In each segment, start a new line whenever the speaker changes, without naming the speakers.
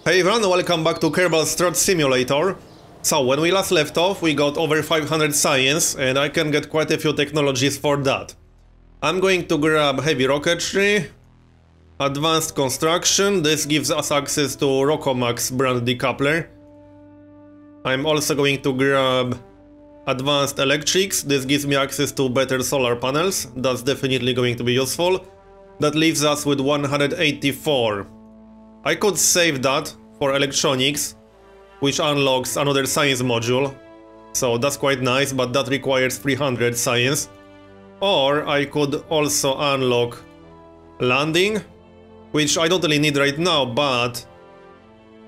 Hey everyone, welcome back to Kerbal Space Simulator. So, when we last left off, we got over 500 science, and I can get quite a few technologies for that. I'm going to grab heavy rocketry, advanced construction, this gives us access to Rocomax brand decoupler. I'm also going to grab advanced electrics, this gives me access to better solar panels, that's definitely going to be useful. That leaves us with 184. I could save that for electronics, which unlocks another science module, so that's quite nice, but that requires 300 science. Or I could also unlock landing, which I don't really need right now, but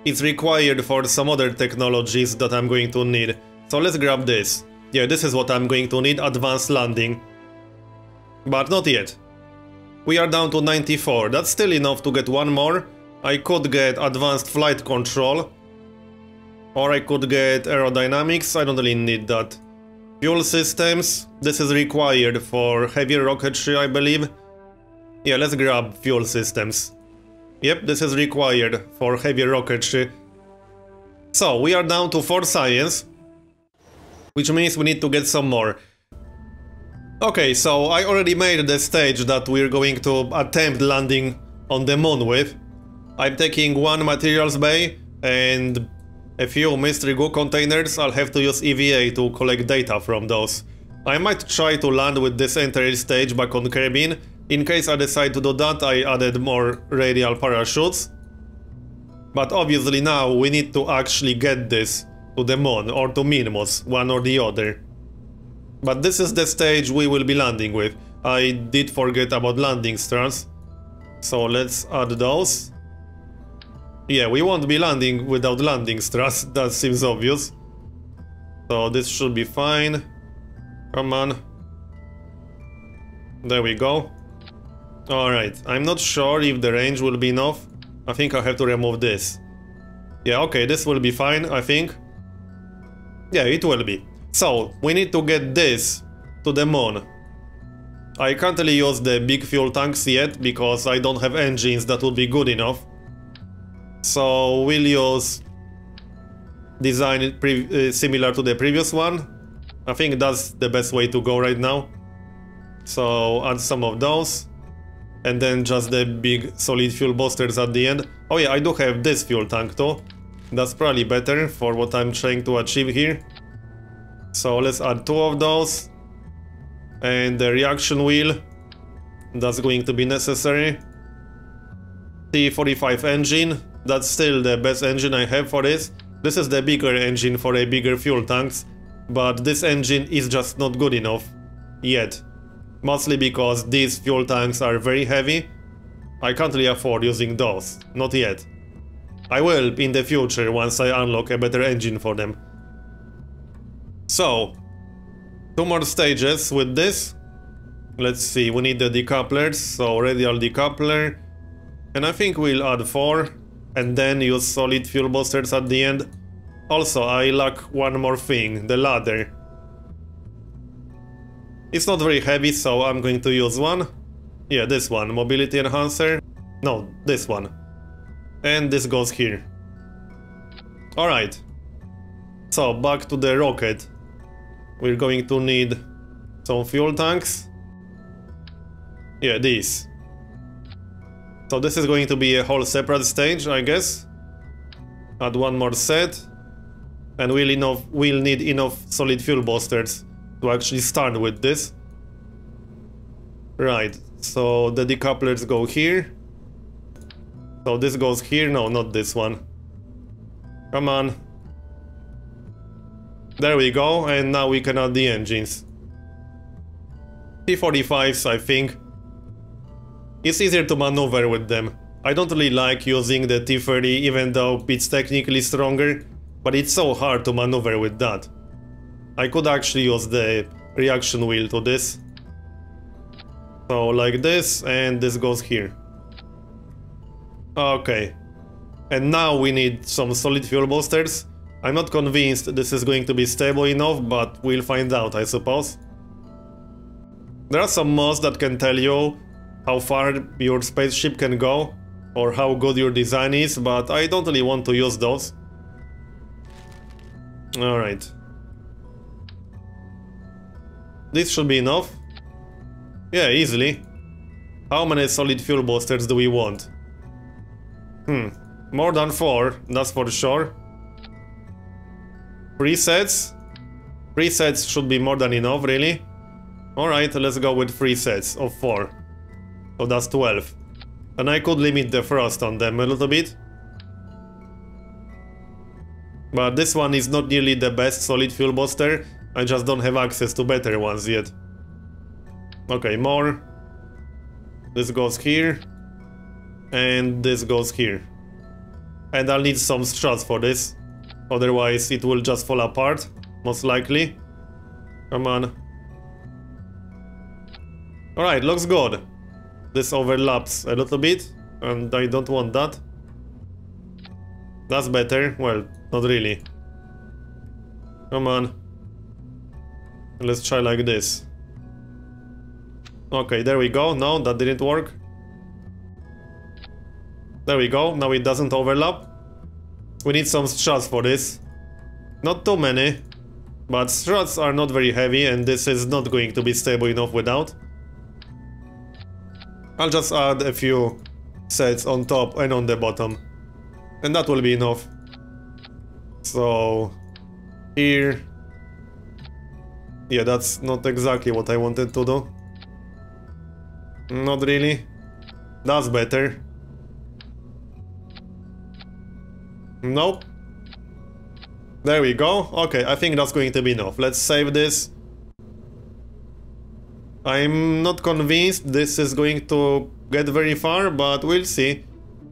it's required for some other technologies that I'm going to need. So let's grab this. Yeah, this is what I'm going to need, advanced landing. But not yet. We are down to 94, that's still enough to get one more. I could get advanced flight control, or I could get aerodynamics, I don't really need that. Fuel systems, this is required for heavier rocketry, I believe. Yeah, let's grab fuel systems. Yep, this is required for heavier rocketry. So, we are down to 4 science, which means we need to get some more. Okay, so I already made the stage that we're going to attempt landing on the moon with. I'm taking one materials bay and a few mystery goo containers. I'll have to use EVA to collect data from those. I might try to land with this entire stage back on Kerbin. In case I decide to do that, I added more radial parachutes. But obviously now we need to actually get this to the moon or to Minmus, one or the other. But this is the stage we will be landing with. I did forget about landing strands, so let's add those. Yeah, we won't be landing without landing strands, that seems obvious. So this should be fine. Come on. There we go. Alright, I'm not sure if the range will be enough. I think I'll have to remove this. Yeah, okay, this will be fine, I think. Yeah, it will be. So, we need to get this to the moon. I can't really use the big fuel tanks yet, because I don't have engines that would be good enough. So, we'll use design similar to the previous one. I think that's the best way to go right now. So, add some of those. And then just the big solid fuel boosters at the end. Oh yeah, I do have this fuel tank too. That's probably better for what I'm trying to achieve here. So let's add 2 of those. And the reaction wheel, that's going to be necessary. T45 engine, that's still the best engine I have for this. This is the bigger engine for a bigger fuel tanks, but this engine is just not good enough yet. Mostly because these fuel tanks are very heavy. I can't really afford using those, not yet. I will in the future once I unlock a better engine for them. So, 2 more stages with this. Let's see, we need the decouplers, so radial decoupler. And I think we'll add 4 and then use solid fuel boosters at the end. Also, I lack one more thing, the ladder. It's not very heavy, so I'm going to use one. Yeah, this one, mobility enhancer. No, this one. And this goes here. Alright. So, back to the rocket. We're going to need some fuel tanks. Yeah, these. So this is going to be a whole separate stage, I guess. Add one more set. And we'll need enough solid fuel boosters to actually start with this. Right, so the decouplers go here. So this goes here, no, not this one. Come on. There we go, and now we can add the engines. T45s, I think. It's easier to maneuver with them. I don't really like using the T30, even though it's technically stronger, but it's so hard to maneuver with that. I could actually use the reaction wheel to this. So like this, and this goes here. Okay. And now we need some solid fuel boosters. I'm not convinced this is going to be stable enough, but we'll find out, I suppose. There are some mods that can tell you how far your spaceship can go. or how good your design is, but I don't really want to use those. Alright. This should be enough. Yeah, easily. How many solid fuel boosters do we want? More than 4, that's for sure. 3 sets? 3 sets should be more than enough, really. Alright, let's go with 3 sets of 4. So that's 12. And I could limit the thrust on them a little bit. But this one is not nearly the best solid fuel booster. I just don't have access to better ones yet. Okay, more. This goes here. And this goes here. And I'll need some struts for this. Otherwise it will just fall apart. Most likely. Come on. Alright, looks good. This overlaps a little bit. And I don't want that. That's better. Well, not really. Come on. Let's try like this. Okay, there we go. No, that didn't work. There we go. Now it doesn't overlap. We need some struts for this. Not too many. But struts are not very heavy and this is not going to be stable enough without. I'll just add a few sets on top and on the bottom. And that will be enough. So... here... yeah, that's not exactly what I wanted to do. Not really. That's better. Nope. There we go. Okay, I think that's going to be enough. Let's save this. I'm not convinced this is going to get very far, but we'll see.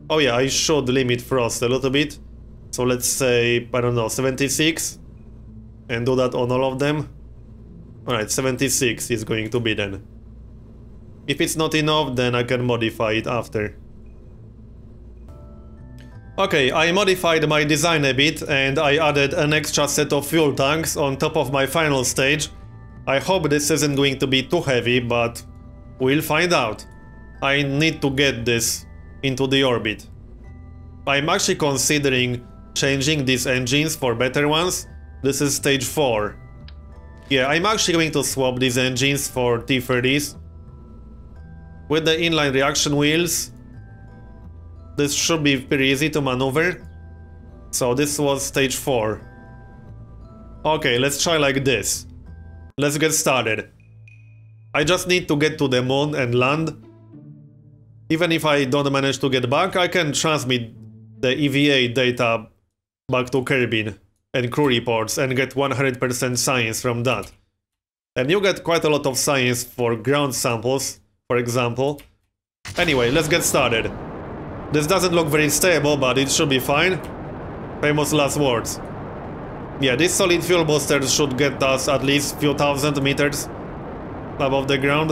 Oh yeah, I should limit frost a little bit. So let's say, I don't know, 76. And do that on all of them. Alright, 76 is going to be then. If it's not enough, then I can modify it after. Okay, I modified my design a bit and I added an extra set of fuel tanks on top of my final stage. I hope this isn't going to be too heavy, but we'll find out. I need to get this into the orbit. I'm actually considering changing these engines for better ones. This is stage 4. Yeah, I'm actually going to swap these engines for T-30s. With the inline reaction wheels, this should be pretty easy to maneuver. So this was stage 4. Okay, let's try like this. Let's get started. I just need to get to the moon and land. Even if I don't manage to get back, I can transmit the EVA data back to Kerbin and crew reports and get 100% science from that. And you get quite a lot of science for ground samples, for example. Anyway, let's get started. This doesn't look very stable, but it should be fine. Famous last words. Yeah, these solid fuel boosters should get us at least few thousand meters above the ground.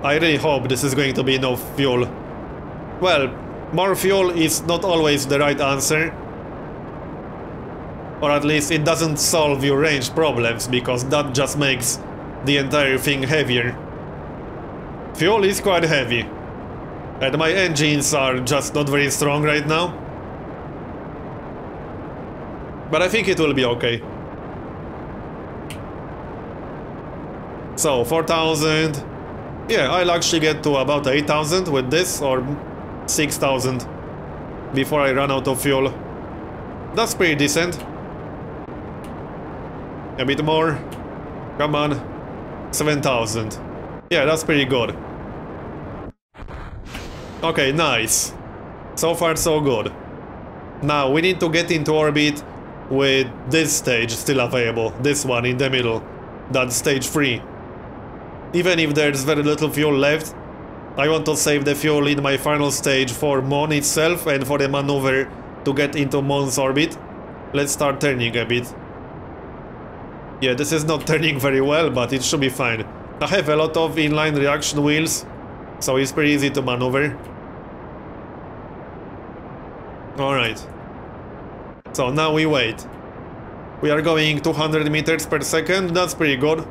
I really hope this is going to be enough fuel. Well, more fuel is not always the right answer. Or at least it doesn't solve your range problems, because that just makes the entire thing heavier. Fuel is quite heavy. And my engines are just not very strong right now. But I think it will be okay. So, 4,000. Yeah, I'll actually get to about 8,000 with this, or 6,000 before I run out of fuel. That's pretty decent. A bit more. Come on. 7,000. Yeah, that's pretty good. Okay, nice. So far so good. Now we need to get into orbit with this stage still available. This one in the middle. That's stage 3. Even if there's very little fuel left, I want to save the fuel in my final stage for Mon itself and for the maneuver to get into Mon's orbit. Let's start turning a bit. Yeah, this is not turning very well, but it should be fine. I have a lot of inline reaction wheels, so it's pretty easy to maneuver. Alright. So now we wait. We are going 200 meters per second, that's pretty good.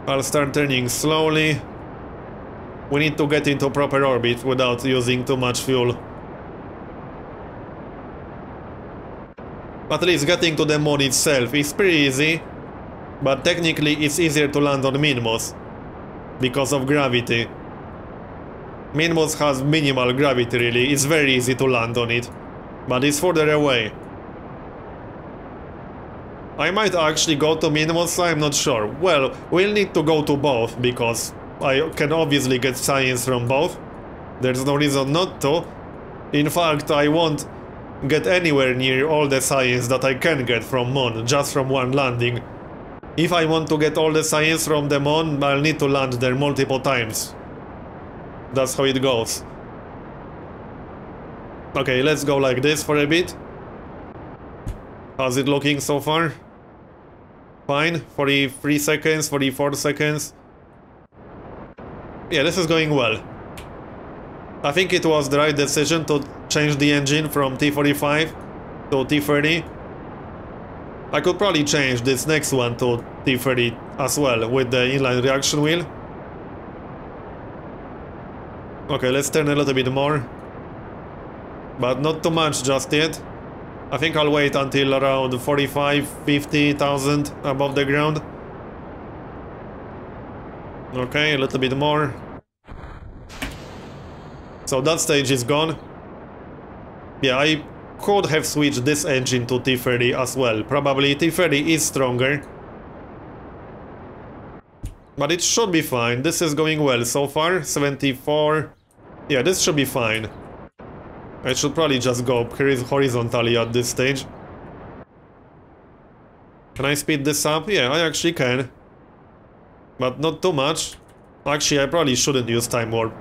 I'll start turning slowly. We need to get into proper orbit without using too much fuel. At least getting to the moon itself is pretty easy, but technically it's easier to land on Minmos because of gravity. Minmos has minimal gravity really, it's very easy to land on it, but it's further away. I might actually go to Minmos, I'm not sure. Well, we'll need to go to both, because I can obviously get science from both. There's no reason not to. In fact, I won't get anywhere near all the science that I can get from Moon, just from one landing. If I want to get all the science from the Moon, I'll need to land there multiple times. That's how it goes. Okay, let's go like this for a bit. How's it looking so far? Fine, 43 seconds, 44 seconds. Yeah, this is going well. I think it was the right decision to change the engine from T45 to T30. I could probably change this next one to T30 as well with the inline reaction wheel. Okay, let's turn a little bit more. But not too much just yet. I think I'll wait until around 45,000-50,000 above the ground. Okay, a little bit more. So that stage is gone. Yeah, I could have switched this engine to T30 as well. Probably T30 is stronger. But it should be fine. This is going well so far. 74. Yeah, this should be fine. I should probably just go horizontally at this stage. Can I speed this up? Yeah, I actually can. But not too much. Actually, I probably shouldn't use time warp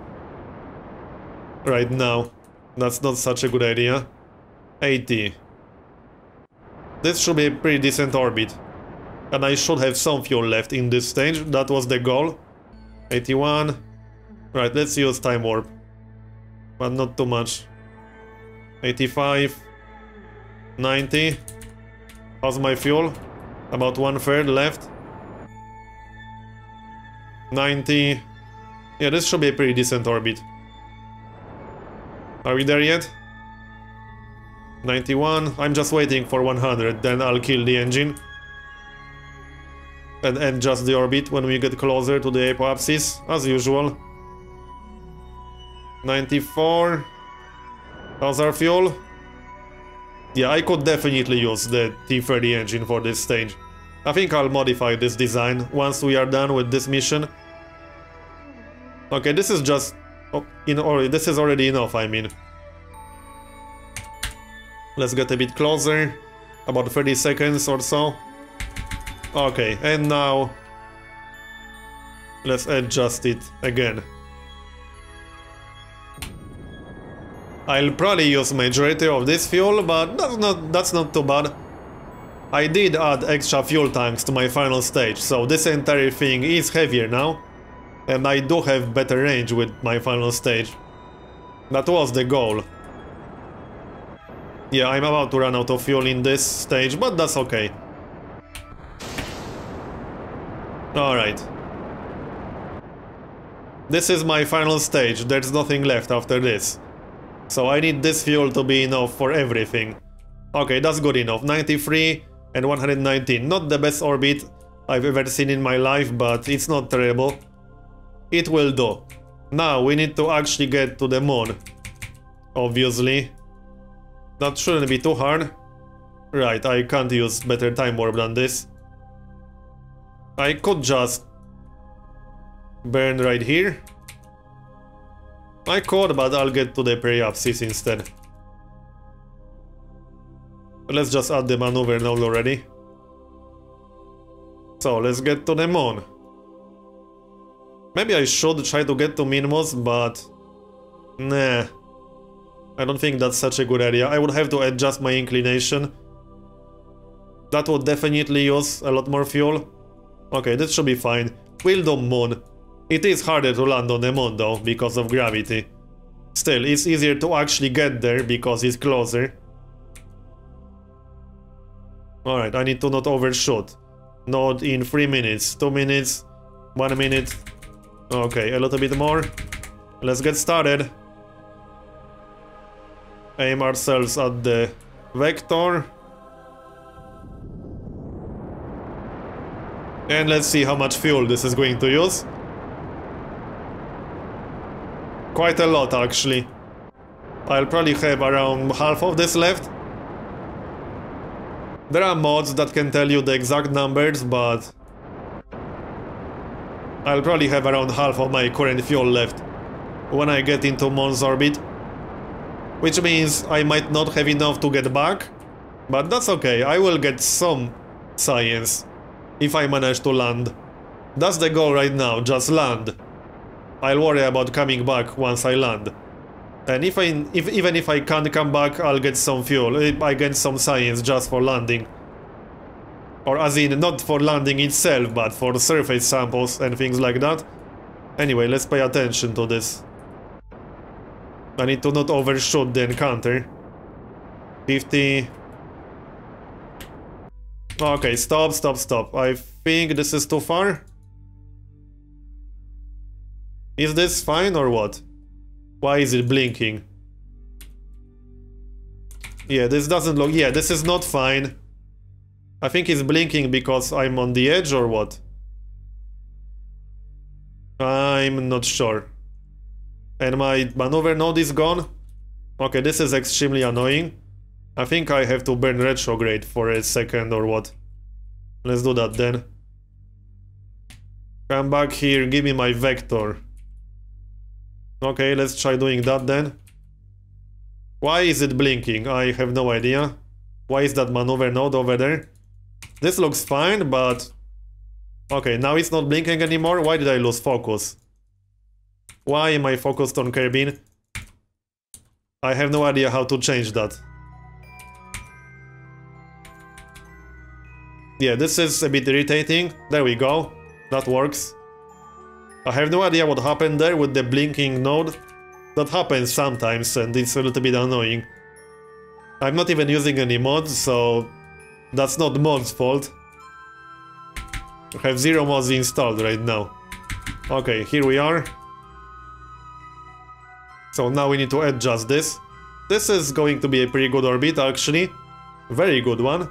right now. That's not such a good idea. 80. This should be a pretty decent orbit. And I should have some fuel left in this stage. That was the goal. 81. Right, let's use time warp. But not too much. 85. 90. How's my fuel? About 1/3 left. 90. Yeah, this should be a pretty decent orbit. Are we there yet? 91. I'm just waiting for 100, then I'll kill the engine. And end just the orbit when we get closer to the apoapsis, as usual. 94. How's our fuel? Yeah, I could definitely use the T30 engine for this stage. I think I'll modify this design once we are done with this mission. Okay, this is just... Oh, this is already enough, I mean. Let's get a bit closer. About 30 seconds or so. Okay, and now... let's adjust it again. I'll probably use majority of this fuel, but that's not too bad. I did add extra fuel tanks to my final stage, so this entire thing is heavier now. And I do have better range with my final stage. That was the goal. Yeah, I'm about to run out of fuel in this stage, but that's okay. Alright. This is my final stage, there's nothing left after this. So I need this fuel to be enough for everything. Okay, that's good enough. 93 and 119. Not the best orbit I've ever seen in my life, but it's not terrible. It will do. Now we need to actually get to the moon. Obviously. That shouldn't be too hard. Right, I can't use better time warp than this. I could just burn right here. I could, but I'll get to the periapsis instead. Let's just add the maneuver node already. So, let's get to the moon. Maybe I should try to get to Minmos, but... nah. I don't think that's such a good idea. I would have to adjust my inclination. That would definitely use a lot more fuel. Okay, this should be fine. We'll do moon. It is harder to land on the moon though, because of gravity. Still, it's easier to actually get there because it's closer. Alright, I need to not overshoot. Not in 3 minutes, 2 minutes, 1 minute. Okay, a little bit more. Let's get started. Aim ourselves at the vector. And let's see how much fuel this is going to use. Quite a lot, actually. I'll probably have around half of this left. There are mods that can tell you the exact numbers, but I'll probably have around half of my current fuel left when I get into Mars orbit. Which means I might not have enough to get back, but that's okay, I will get some science if I manage to land. That's the goal right now, just land. I'll worry about coming back once I land. And even if I can't come back, I'll get some fuel. I get some science just for landing. Or as in, not for landing itself, but for surface samples and things like that. Anyway, let's pay attention to this. I need to not overshoot the encounter. 50... Okay, stop. I think this is too far. Is this fine or what? Why is it blinking? Yeah, this doesn't look... Yeah, this is not fine. I think it's blinking because I'm on the edge or what? I'm not sure. And my maneuver node is gone? Okay, this is extremely annoying. I think I have to burn retrograde for a second or what. Let's do that then. Come back here, give me my vector. Okay, let's try doing that then. Why is it blinking? I have no idea. Why is that maneuver node over there? This looks fine, but... Okay, now it's not blinking anymore. Why did I lose focus? Why am I focused on Kerbin? I have no idea how to change that. Yeah, this is a bit irritating. There we go. That works. I have no idea what happened there with the blinking node. That happens sometimes and it's a little bit annoying. I'm not even using any mods, so that's not mod's fault. I have 0 mods installed right now. Okay, here we are. So now we need to adjust this. This is going to be a pretty good orbit, actually. Very good one.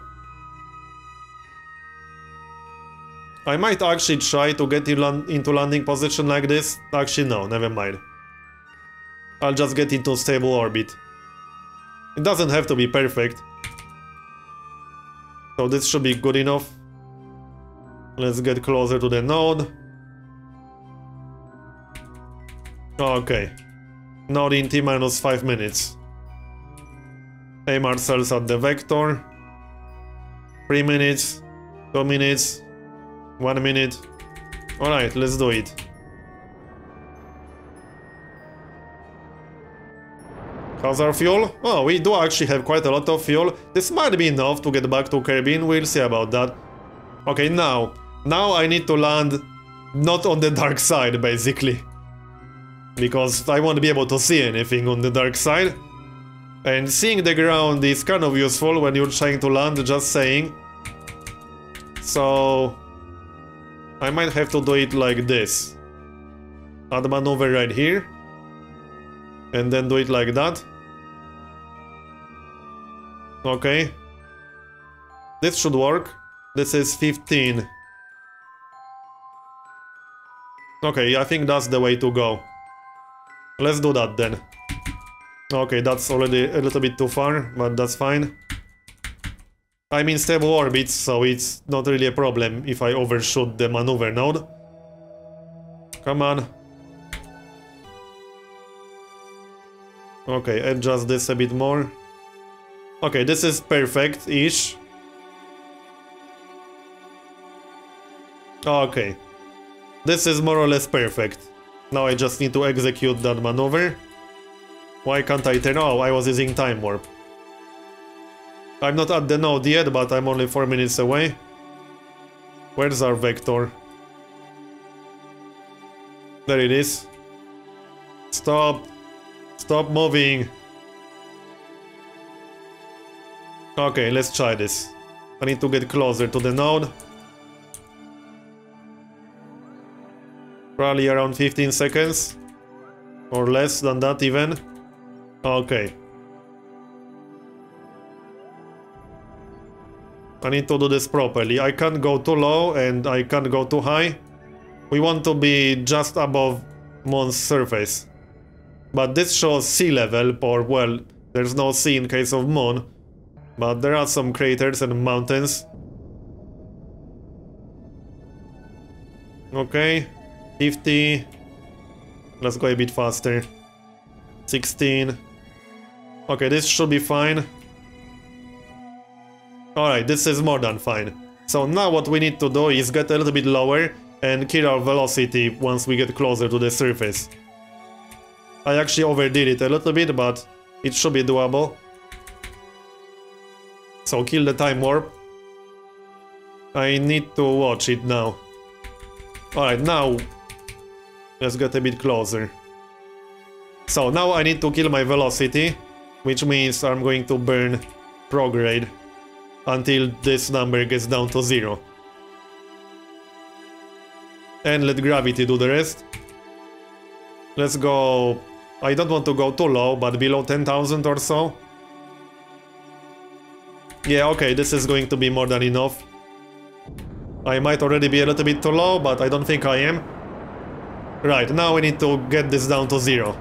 I might actually try to get into landing position like this. Actually, no, never mind. I'll just get into stable orbit. It doesn't have to be perfect. So this should be good enough. Let's get closer to the node. Okay. Node in T-minus 5 minutes. Aim ourselves at the vector. 3 minutes. 2 minutes. 1 minute. Alright, let's do it. How's our fuel? Oh, we do actually have quite a lot of fuel. This might be enough to get back to Kerbin. We'll see about that. Okay, now I need to land not on the dark side, basically. Because I won't be able to see anything on the dark side. And seeing the ground is kind of useful when you're trying to land, just saying. So... I might have to do it like this. Add maneuver right here. And then do it like that. Okay. This should work. This is 15. Okay, I think that's the way to go. Let's do that then. Okay, that's already a little bit too far, but that's fine. I'm in stable orbits, so it's not really a problem if I overshoot the maneuver node. Come on. Okay, adjust this a bit more. Okay, this is perfect-ish. Okay. This is more or less perfect. Now I just need to execute that maneuver. Why can't I turn... Oh, I was using time warp. I'm not at the node yet, but I'm only 4 minutes away. Where's our vector? There it is. Stop. Stop moving. Okay, let's try this. I need to get closer to the node. Probably around 15 seconds. Or less than that even. Okay. I need to do this properly. I can't go too low and I can't go too high. We want to be just above Moon's surface. But this shows sea level, or well, there's no sea in case of Moon. But there are some craters and mountains. Okay, 50. Let's go a bit faster. 16. Okay, this should be fine. Alright, this is more than fine. So now what we need to do is get a little bit lower and kill our velocity once we get closer to the surface. I actually overdid it a little bit, but it should be doable. So kill the time warp. I need to watch it now. Alright, now let's get a bit closer. So now I need to kill my velocity, which means I'm going to burn prograde until this number gets down to 0. And let gravity do the rest. Let's go... I don't want to go too low, but below 10,000 or so. Yeah, okay, this is going to be more than enough. I might already be a little bit too low, but I don't think I am. Right, now we need to get this down to 0.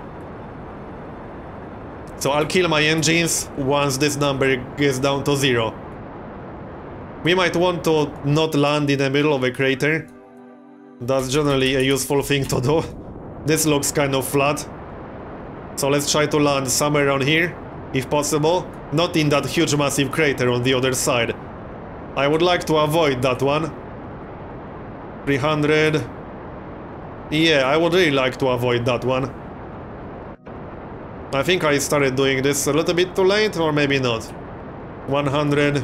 So I'll kill my engines once this number gets down to 0. We might want to not land in the middle of a crater. That's generally a useful thing to do. This looks kind of flat. So let's try to land somewhere around here, if possible. Not in that huge massive crater on the other side. I would like to avoid that one. 300. Yeah, I would really like to avoid that one. I think I started doing this a little bit too late, or maybe not. 100.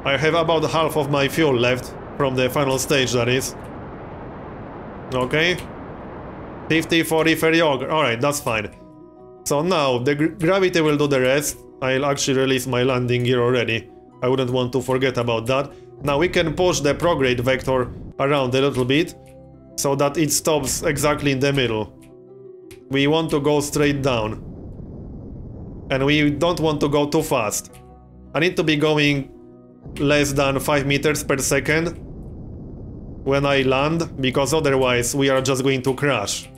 I have about half of my fuel left from the final stage, that is. Okay. 50, 40, 30, alright, that's fine. So now, the gravity will do the rest. I'll actually release my landing gear already. I wouldn't want to forget about that. Now we can push the prograde vector around a little bit, so that it stops exactly in the middle. We want to go straight down. And we don't want to go too fast. I need to be going less than 5 meters per second when I land, because otherwise we are just going to crash.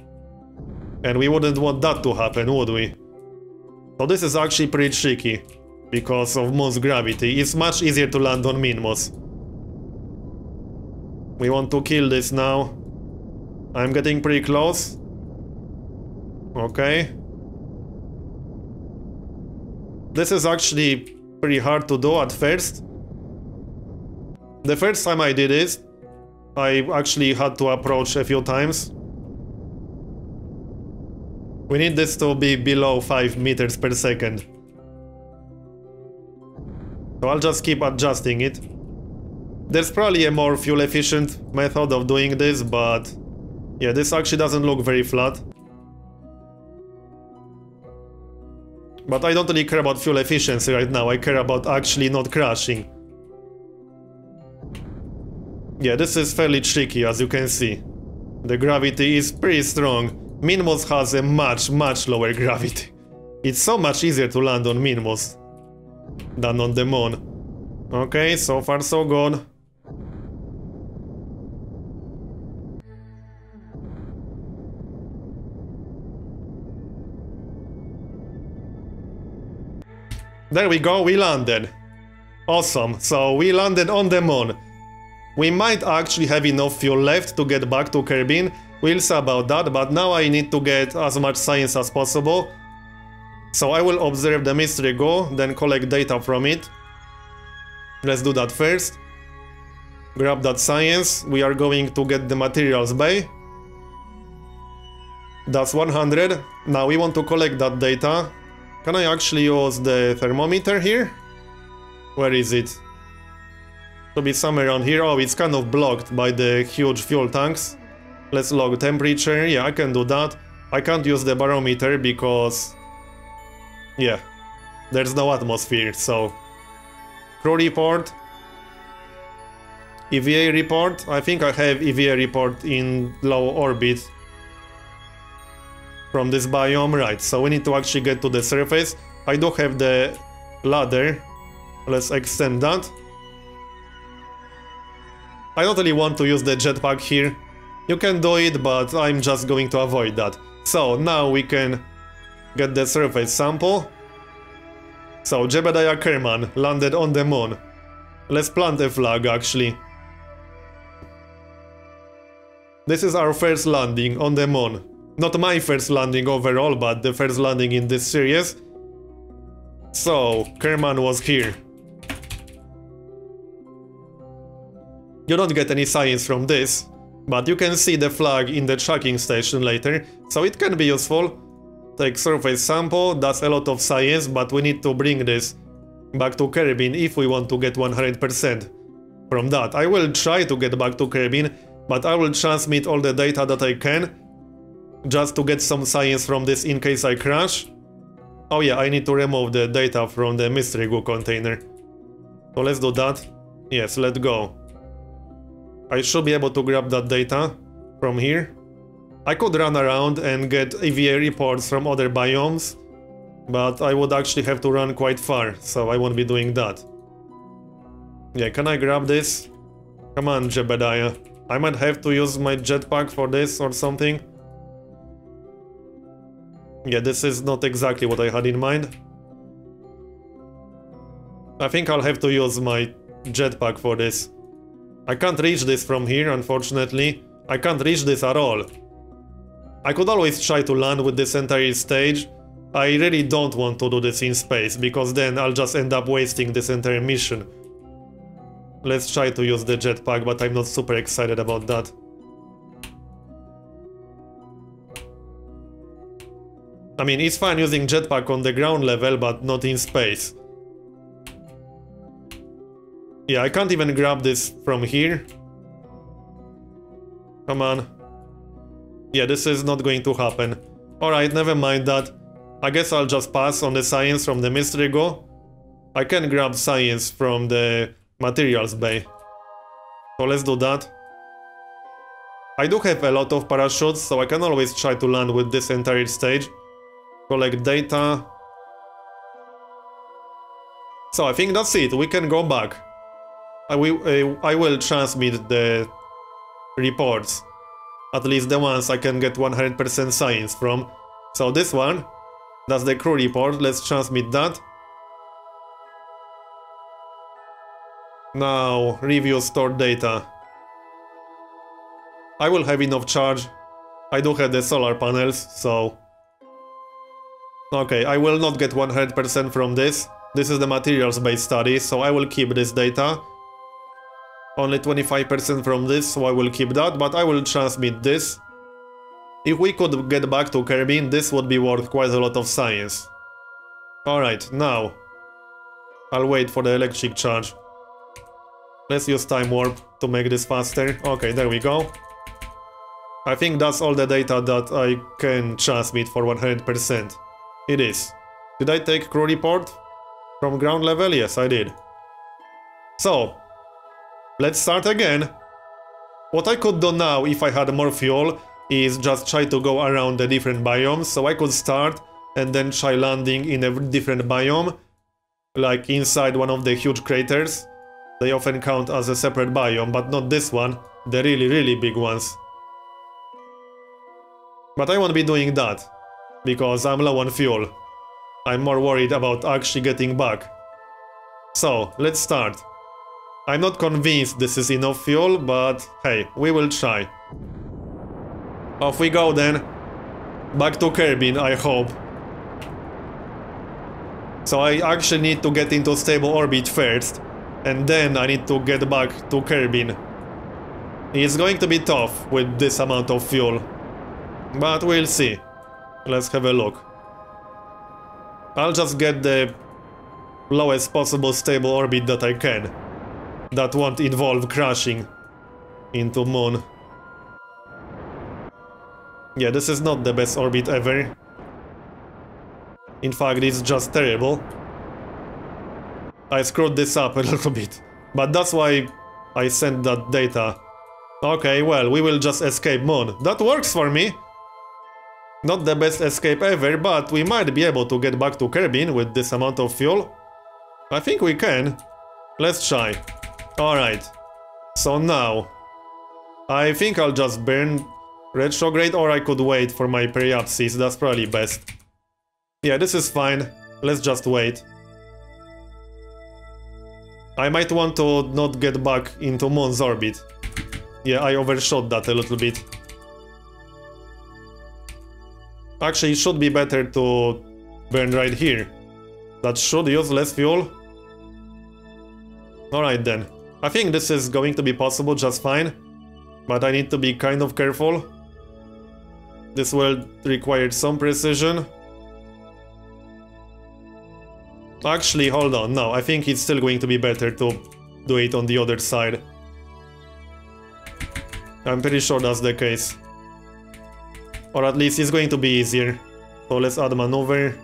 And we wouldn't want that to happen, would we? So this is actually pretty tricky, because of Moon's gravity. It's much easier to land on Minmos. We want to kill this now. I'm getting pretty close. Okay. This is actually pretty hard to do at first. The first time I did it, I actually had to approach a few times. We need this to be below 5 meters per second. So I'll just keep adjusting it. There's probably a more fuel efficient method of doing this, but yeah, this actually doesn't look very flat. But I don't really care about fuel efficiency right now, I care about actually not crashing. Yeah, this is fairly tricky, as you can see. The gravity is pretty strong. Minmos has a much lower gravity. It's so much easier to land on Minmos than on the Moon. Okay, so far so good. There we go, we landed. Awesome, so we landed on the Moon. We might actually have enough fuel left to get back to Kerbin. We'll see about that, but now I need to get as much science as possible. So I will observe the mystery go, then collect data from it. Let's do that first. Grab that science. We are going to get the materials bay. That's 100. Now we want to collect that data. Can I actually use the thermometer here? Where is it? Should be somewhere around here. Oh, it's kind of blocked by the huge fuel tanks. Let's log temperature. Yeah, I can do that. I can't use the barometer because... yeah, there's no atmosphere, so... Crew report. EVA report. I think I have EVA report in low orbit from this biome, right? So we need to actually get to the surface. I do have the ladder. Let's extend that. I don't really want to use the jetpack here. You can do it, but I'm just going to avoid that. So now we can get the surface sample. So Jebediah Kerman landed on the moon. Let's plant a flag actually. This is our first landing on the moon. Not my first landing overall, but the first landing in this series. So, Kerman was here. You don't get any science from this, but you can see the flag in the tracking station later, so it can be useful. Take surface sample, that's a lot of science, but we need to bring this back to Kerbin if we want to get 100% from that. I will try to get back to Kerbin, but I will transmit all the data that I can, just to get some science from this in case I crash. Oh yeah, I need to remove the data from the mystery goo container. So let's do that. Yes, let's go. I should be able to grab that data from here. I could run around and get EVA reports from other biomes, but I would actually have to run quite far, so I won't be doing that. Yeah, can I grab this? Come on, Jebediah. I might have to use my jetpack for this or something. Yeah, this is not exactly what I had in mind. I think I'll have to use my jetpack for this. I can't reach this from here, unfortunately. I can't reach this at all. I could always try to land with this entire stage. I really don't want to do this in space, because then I'll just end up wasting this entire mission. Let's try to use the jetpack, but I'm not super excited about that. I mean, it's fine using jetpack on the ground level, but not in space. Yeah, I can't even grab this from here. Come on. Yeah, this is not going to happen. Alright, never mind that. I guess I'll just pass on the science from the mystery goo. I can grab science from the materials bay. So let's do that. I do have a lot of parachutes, so I can always try to land with this entire stage. Collect data. So I think that's it, we can go back. I will transmit the reports. At least the ones I can get 100% science from. So this one, that's the crew report, let's transmit that. Now, review stored data. I will have enough charge. I do have the solar panels, so... Okay, I will not get 100% from this. This is the materials-based study, so I will keep this data. Only 25% from this, so I will keep that, but I will transmit this. If we could get back to Kerbin, this would be worth quite a lot of science. Alright, now. I'll wait for the electric charge. Let's use time warp to make this faster. Okay, there we go. I think that's all the data that I can transmit for 100%. It is. Did I take crew report from ground level? Yes, I did. So, let's start again. What I could do now, if I had more fuel, is just try to go around the different biomes. So I could start and then try landing in a different biome, like inside one of the huge craters. They often count as a separate biome, but not this one, the really big ones. But I won't be doing that, because I'm low on fuel. I'm more worried about actually getting back. So, let's start. I'm not convinced this is enough fuel, but hey, we will try. Off we go then. Back to Kerbin, I hope. So I actually need to get into stable orbit first, and then I need to get back to Kerbin. It's going to be tough with this amount of fuel, but we'll see. Let's have a look. I'll just get the lowest possible stable orbit that I can. That won't involve crashing into moon. Yeah, this is not the best orbit ever. In fact, it's just terrible. I screwed this up a little bit. But that's why I sent that data. Okay, well, we will just escape Moon. That works for me. Not the best escape ever, but we might be able to get back to Kerbin with this amount of fuel. I think we can. Let's try. Alright. So now, I think I'll just burn retrograde, or I could wait for my periapsis. That's probably best. Yeah, this is fine. Let's just wait. I might want to not get back into Moon's orbit. Yeah, I overshot that a little bit. Actually, it should be better to burn right here. That should use less fuel. Alright then. I think this is going to be possible just fine. But I need to be kind of careful. This will require some precision. Actually, hold on. No, I think it's still going to be better to do it on the other side. I'm pretty sure that's the case. Or at least it's going to be easier. So let's add maneuver.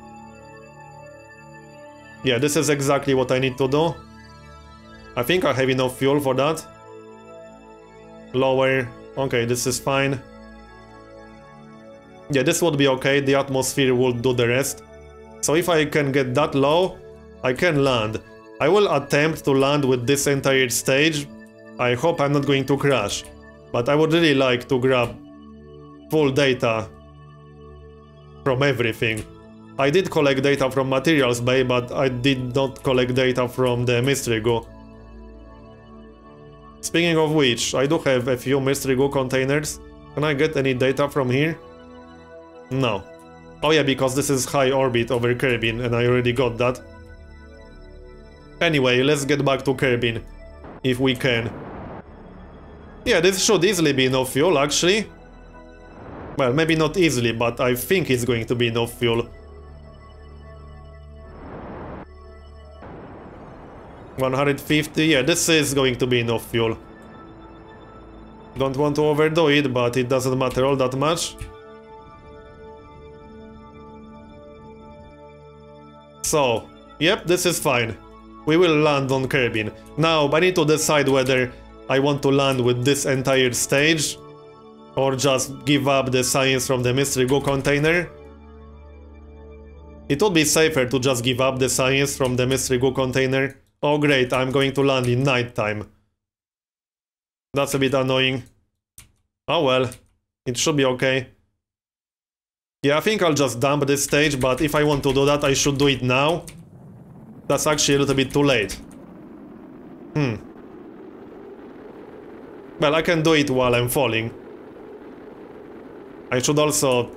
Yeah, this is exactly what I need to do. I think I have enough fuel for that. Lower. Okay, this is fine. Yeah, this would be okay. The atmosphere will do the rest. So if I can get that low, I can land. I will attempt to land with this entire stage. I hope I'm not going to crash. But I would really like to grab full data from everything. I did collect data from Materials Bay, but I did not collect data from the mystery goo. Speaking of which, I do have a few mystery goo containers. Can I get any data from here? No. Oh yeah, because this is high orbit over Kerbin, and I already got that. Anyway, let's get back to Kerbin, if we can. Yeah, this should easily be enough fuel, actually. Well, maybe not easily, but I think it's going to be enough fuel. 150, yeah, this is going to be enough fuel. Don't want to overdo it, but it doesn't matter all that much. So, yep, this is fine. We will land on Kerbin. Now, I need to decide whether I want to land with this entire stage or just give up the science from the mystery goo container. It would be safer to just give up the science from the mystery goo container. Oh great, I'm going to land in nighttime. That's a bit annoying. Oh well, it should be okay. Yeah, I think I'll just dump this stage, but if I want to do that, I should do it now. That's actually a little bit too late. Well, I can do it while I'm falling. I should also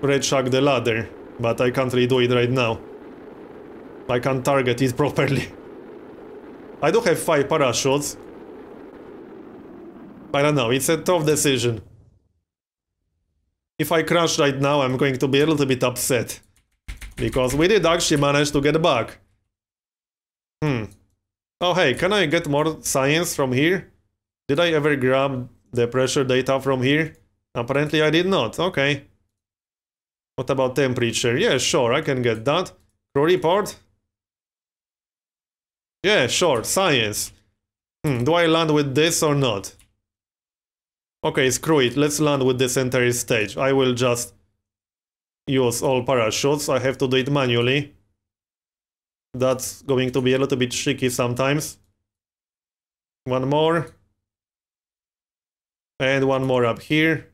red-chuck the ladder, but I can't really do it right now. I can't target it properly. I do have 5 parachutes. I don't know, it's a tough decision. If I crash right now, I'm going to be a little bit upset. Because we did actually manage to get back. Oh hey, can I get more science from here? Did I ever grab the pressure data from here? Apparently I did not, okay. What about temperature? Yeah, sure, I can get that. Crew report? Yeah, sure, science. Do I land with this or not? Okay, screw it, let's land with this entire stage. I will just use all parachutes. I have to do it manually. That's going to be a little bit tricky sometimes. One more. And one more up here.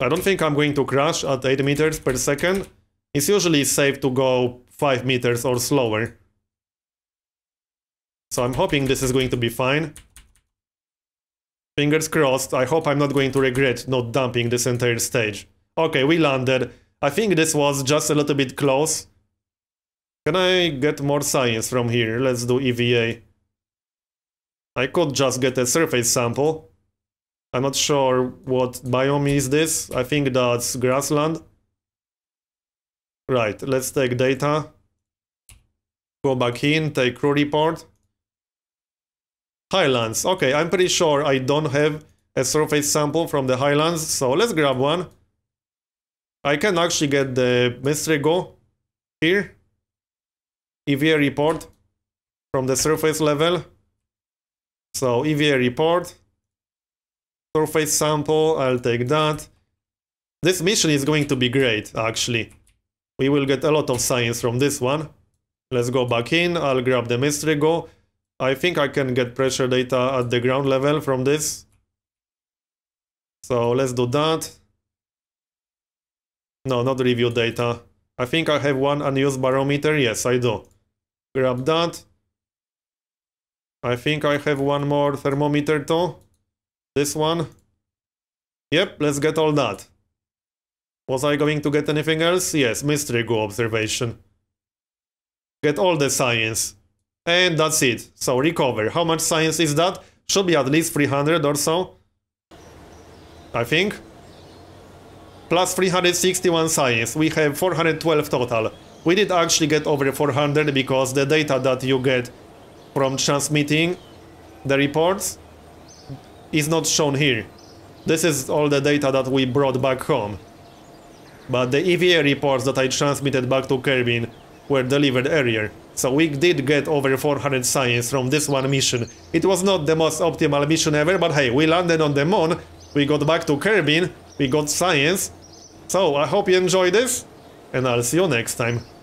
I don't think I'm going to crash at 8 meters per second. It's usually safe to go 5 meters or slower. So I'm hoping this is going to be fine. Fingers crossed. I hope I'm not going to regret not dumping this entire stage. Okay, we landed. I think this was just a little bit close. Can I get more science from here? Let's do EVA. I could just get a surface sample. I'm not sure what biome is this. I think that's grassland. Right, let's take data. Go back in, take crew report. Highlands. Okay, I'm pretty sure I don't have a surface sample from the highlands, so let's grab one. I can actually get the mystery goo here. EVA report from the surface level. So EVA report, surface sample, I'll take that. This mission is going to be great, actually. We will get a lot of science from this one. Let's go back in, I'll grab the mystery go. I think I can get pressure data at the ground level from this. So let's do that. No, not review data. I think I have one unused barometer. Yes, I do. Grab that. I think I have one more thermometer too. This one. Yep, let's get all that. Was I going to get anything else? Yes, mystery go observation. Get all the science. And that's it. So recover. How much science is that? Should be at least 300 or so. I think. Plus 361 science. We have 412 total. We did actually get over 400 because the data that you get from transmitting the reports is not shown here. This is all the data that we brought back home. But the EVA reports that I transmitted back to Kerbin were delivered earlier. So we did get over 400 science from this one mission. It was not the most optimal mission ever, but hey, we landed on the moon, we got back to Kerbin, we got science. So I hope you enjoyed this, and I'll see you next time.